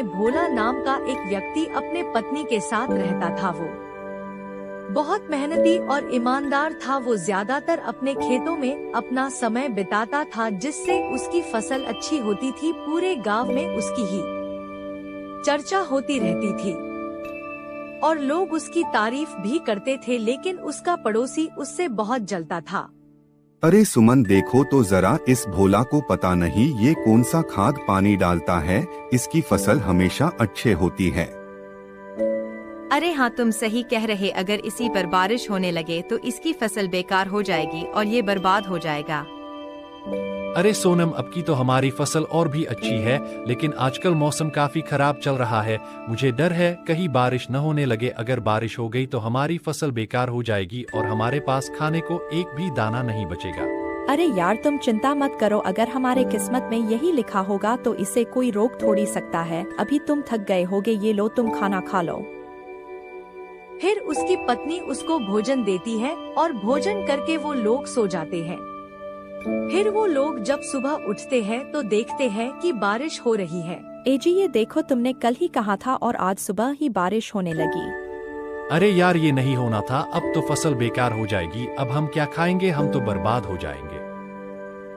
में भोला नाम का एक व्यक्ति अपने पत्नी के साथ रहता था। वो बहुत मेहनती और ईमानदार था। वो ज्यादातर अपने खेतों में अपना समय बिताता था, जिससे उसकी फसल अच्छी होती थी। पूरे गांव में उसकी ही चर्चा होती रहती थी और लोग उसकी तारीफ भी करते थे, लेकिन उसका पड़ोसी उससे बहुत जलता था। अरे सुमन, देखो तो जरा, इस भोला को पता नहीं ये कौन सा खाद पानी डालता है, इसकी फसल हमेशा अच्छे होती है। अरे हाँ, तुम सही कह रहे। अगर इसी पर बारिश होने लगे तो इसकी फसल बेकार हो जाएगी और ये बर्बाद हो जाएगा। अरे सोनम, अब की तो हमारी फसल और भी अच्छी है, लेकिन आजकल मौसम काफी खराब चल रहा है। मुझे डर है कहीं बारिश न होने लगे। अगर बारिश हो गई तो हमारी फसल बेकार हो जाएगी और हमारे पास खाने को एक भी दाना नहीं बचेगा। अरे यार, तुम चिंता मत करो। अगर हमारे किस्मत में यही लिखा होगा तो इसे कोई रोक थोड़ी सकता है। अभी तुम थक गए होगे, ये लो, तुम खाना खा लो। फिर उसकी पत्नी उसको भोजन देती है और भोजन करके वो लोग सो जाते हैं। फिर वो लोग जब सुबह उठते हैं तो देखते हैं कि बारिश हो रही है। एजी, ये देखो, तुमने कल ही कहा था और आज सुबह ही बारिश होने लगी। अरे यार, ये नहीं होना था। अब तो फसल बेकार हो जाएगी। अब हम क्या खाएंगे? हम तो बर्बाद हो जाएंगे।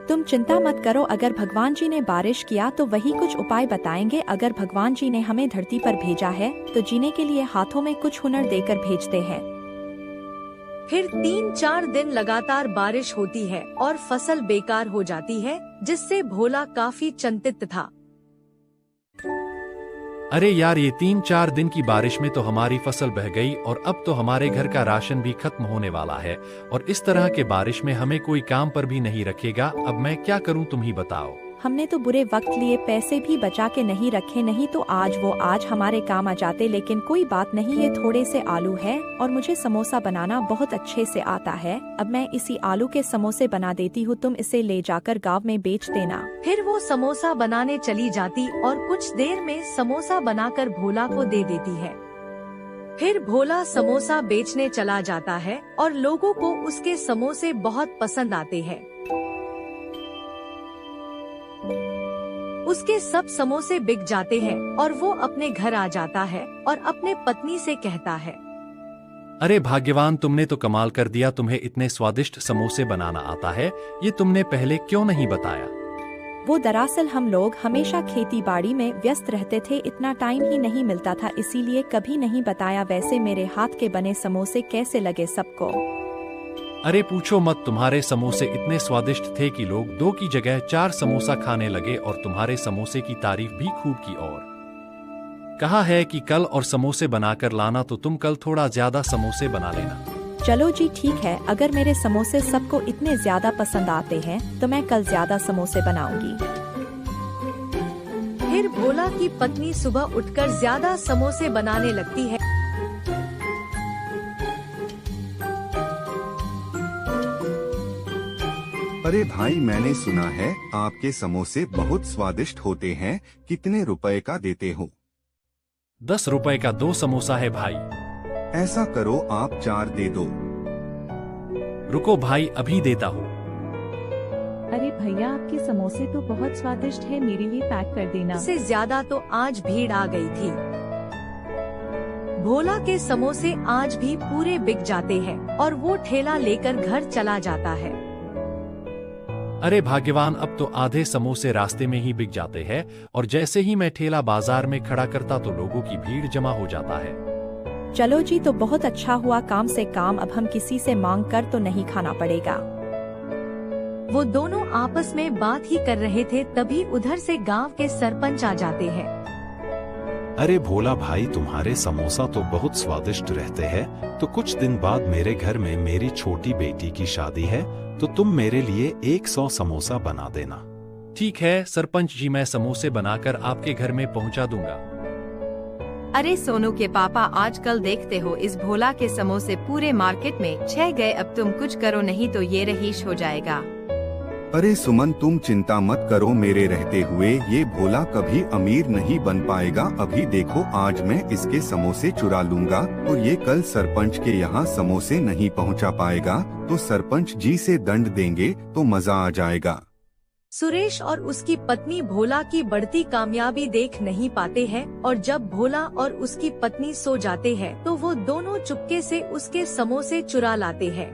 तुम चिंता मत करो। अगर भगवान जी ने बारिश किया तो वही कुछ उपाय बताएंगे। अगर भगवान जी ने हमें धरती पर भेजा है तो जीने के लिए हाथों में कुछ हुनर देकर भेजते हैं। फिर 3-4 दिन लगातार बारिश होती है और फसल बेकार हो जाती है, जिससे भोला काफी चिंतित था। अरे यार, ये 3-4 दिन की बारिश में तो हमारी फसल बह गई और अब तो हमारे घर का राशन भी खत्म होने वाला है। और इस तरह के बारिश में हमें कोई काम पर भी नहीं रखेगा। अब मैं क्या करूं, तुम ही बताओ। हमने तो बुरे वक्त लिए पैसे भी बचा के नहीं रखे, नहीं तो आज हमारे काम आ जाते। लेकिन कोई बात नहीं, ये थोड़े से आलू है और मुझे समोसा बनाना बहुत अच्छे से आता है। अब मैं इसी आलू के समोसे बना देती हूँ, तुम इसे ले जाकर गांव में बेच देना। फिर वो समोसा बनाने चली जाती और कुछ देर में समोसा बनाकर भोला को दे देती है। फिर भोला समोसा बेचने चला जाता है और लोगों को उसके समोसे बहुत पसंद आते हैं। उसके सब समोसे बिक जाते हैं और वो अपने घर आ जाता है और अपने पत्नी से कहता है, अरे भाग्यवान, तुमने तो कमाल कर दिया। तुम्हें इतने स्वादिष्ट समोसे बनाना आता है, ये तुमने पहले क्यों नहीं बताया? वो दरअसल हम लोग हमेशा खेती बाड़ी में व्यस्त रहते थे, इतना टाइम ही नहीं मिलता था, इसीलिए कभी नहीं बताया। वैसे मेरे हाथ के बने समोसे कैसे लगे सबको? अरे पूछो मत, तुम्हारे समोसे इतने स्वादिष्ट थे कि लोग 2 की जगह 4 समोसा खाने लगे और तुम्हारे समोसे की तारीफ भी खूब की। और कहा है कि कल और समोसे बनाकर लाना, तो तुम कल थोड़ा ज्यादा समोसे बना लेना। चलो जी, ठीक है। अगर मेरे समोसे सबको इतने ज्यादा पसंद आते हैं तो मैं कल ज्यादा समोसे बनाऊंगी। फिर भोला की पत्नी सुबह उठकर ज्यादा समोसे बनाने लगती है। अरे भाई, मैंने सुना है आपके समोसे बहुत स्वादिष्ट होते हैं, कितने रुपए का देते हो? 10 रुपए का 2 समोसा है भाई। ऐसा करो, आप 4 दे दो। रुको भाई, अभी देता हूँ। अरे भैया, आपके समोसे तो बहुत स्वादिष्ट है, मेरे लिए पैक कर देना। इससे ज्यादा तो आज भीड़ आ गई थी। भोला के समोसे आज भी पूरे बिक जाते हैं और वो ठेला लेकर घर चला जाता है। अरे भाग्यवान, अब तो आधे समोसे रास्ते में ही बिक जाते हैं और जैसे ही मैं ठेला बाजार में खड़ा करता तो लोगों की भीड़ जमा हो जाता है। चलो जी, तो बहुत अच्छा हुआ। काम से काम, अब हम किसी से मांग कर तो नहीं खाना पड़ेगा। वो दोनों आपस में बात ही कर रहे थे, तभी उधर से गांव के सरपंच आ जाते हैं। अरे भोला भाई, तुम्हारे समोसा तो बहुत स्वादिष्ट रहते हैं, तो कुछ दिन बाद मेरे घर में मेरी छोटी बेटी की शादी है, तो तुम मेरे लिए 100 समोसा बना देना। ठीक है सरपंच जी, मैं समोसे बनाकर आपके घर में पहुंचा दूंगा। अरे सोनू के पापा, आजकल देखते हो इस भोला के समोसे पूरे मार्केट में छह गए। अब तुम कुछ करो, नहीं तो ये रहीश हो जाएगा। अरे सुमन, तुम चिंता मत करो, मेरे रहते हुए ये भोला कभी अमीर नहीं बन पाएगा। अभी देखो, आज मैं इसके समोसे चुरा लूंगा और ये कल सरपंच के यहाँ समोसे नहीं पहुँचा पाएगा तो सरपंच जी से दंड देंगे तो मजा आ जाएगा। सुरेश और उसकी पत्नी भोला की बढ़ती कामयाबी देख नहीं पाते हैं और जब भोला और उसकी पत्नी सो जाते हैं तो वो दोनों चुपके से उसके समोसे चुरा लाते हैं।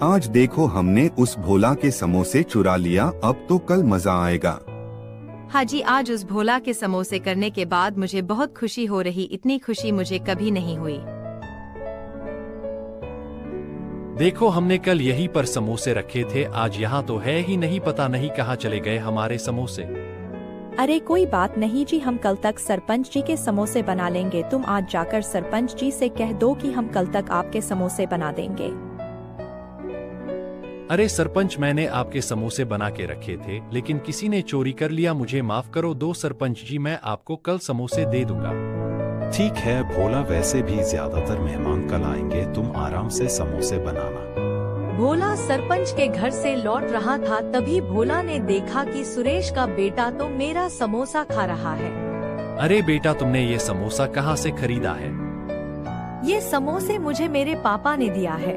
आज देखो हमने उस भोला के समोसे चुरा लिया, अब तो कल मजा आएगा। हाँ जी, आज उस भोला के समोसे करने के बाद मुझे बहुत खुशी हो रही, इतनी खुशी मुझे कभी नहीं हुई। देखो हमने कल यहीं पर समोसे रखे थे, आज यहाँ तो है ही नहीं, पता नहीं कहाँ चले गए हमारे समोसे। अरे कोई बात नहीं जी, हम कल तक सरपंच जी के समोसे बना लेंगे। तुम आज जाकर सरपंच जी से कह दो कि हम कल तक आपके समोसे बना देंगे। अरे सरपंच, मैंने आपके समोसे बना के रखे थे लेकिन किसी ने चोरी कर लिया, मुझे माफ करो दो सरपंच जी, मैं आपको कल समोसे दे दूंगा। ठीक है भोला, वैसे भी ज्यादातर मेहमान कल आएंगे, तुम आराम से समोसे बनाना। भोला सरपंच के घर से लौट रहा था, तभी भोला ने देखा कि सुरेश का बेटा तो मेरा समोसा खा रहा है। अरे बेटा, तुमने ये समोसा कहाँ से खरीदा है? ये समोसे मुझे मेरे पापा ने दिया है।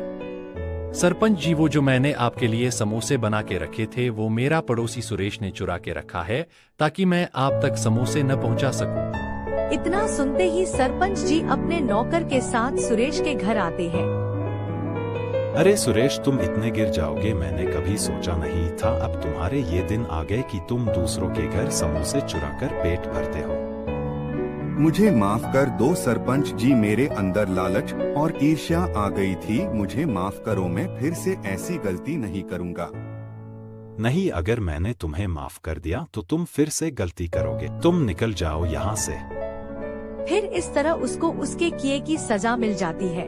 सरपंच जी, वो जो मैंने आपके लिए समोसे बना के रखे थे वो मेरा पड़ोसी सुरेश ने चुरा के रखा है ताकि मैं आप तक समोसे न पहुंचा सकूं। इतना सुनते ही सरपंच जी अपने नौकर के साथ सुरेश के घर आते हैं। अरे सुरेश, तुम इतने गिर जाओगे मैंने कभी सोचा नहीं था। अब तुम्हारे ये दिन आ गए कि तुम दूसरों के घर समोसे चुरा कर पेट भरते हो। मुझे माफ कर दो सरपंच जी, मेरे अंदर लालच और ईर्ष्या आ गई थी, मुझे माफ करो, मैं फिर से ऐसी गलती नहीं करूंगा। नहीं, अगर मैंने तुम्हें माफ कर दिया तो तुम फिर से गलती करोगे, तुम निकल जाओ यहाँ से। फिर इस तरह उसको उसके किए की सजा मिल जाती है।